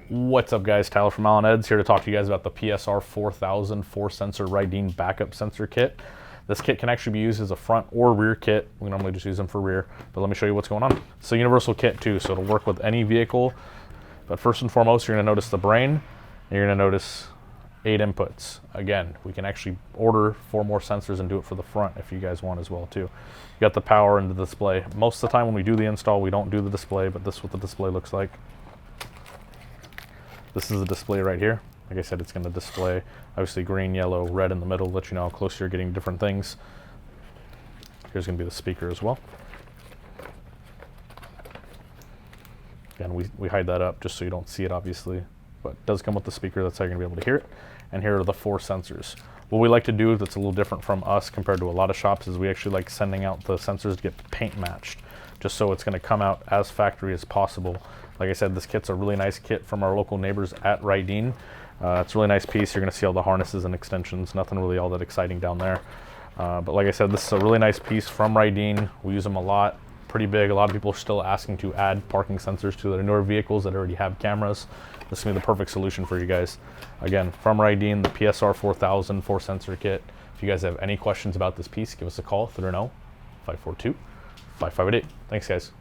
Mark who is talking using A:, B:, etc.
A: What's up guys, Tyler from Allen Eds here to talk to you guys about the PSR-4000 4-sensor RYDEEN backup sensor kit. This kit can actually be used as a front or rear kit. We normally just use them for rear, but let me show you what's going on. It's a universal kit too, so it'll work with any vehicle. But first and foremost, you're gonna notice the brain, and you're gonna notice 8 inputs. Again, we can actually order 4 more sensors and do it for the front if you guys want as well too. You got the power and the display. Most of the time when we do the install, we don't do the display, but this is what the display looks like. This is the display right here. Like I said, it's going to display obviously green, yellow, red in the middle, let you know how close you're getting different things. Here's going to be the speaker as well. Again, we hide that up just so you don't see it obviously, but it does come with the speaker. That's how you're going to be able to hear it. And here are the 4 sensors. What we like to do that's a little different from us compared to a lot of shops is we actually like sending out the sensors to get paint matched, just so it's going to come out as factory as possible. Like I said, this kit's a really nice kit from our local neighbors at RYDEEN. It's a really nice piece. You're going to see all the harnesses and extensions. Nothing really all that exciting down there. But like I said, this is a really nice piece from RYDEEN. We use them a lot. Pretty big. A lot of people are still asking to add parking sensors to their newer vehicles that already have cameras. This is going to be the perfect solution for you guys. Again, from RYDEEN, the PSR-4000 4-sensor kit. If you guys have any questions about this piece, give us a call, 309-542-5588. Thanks, guys.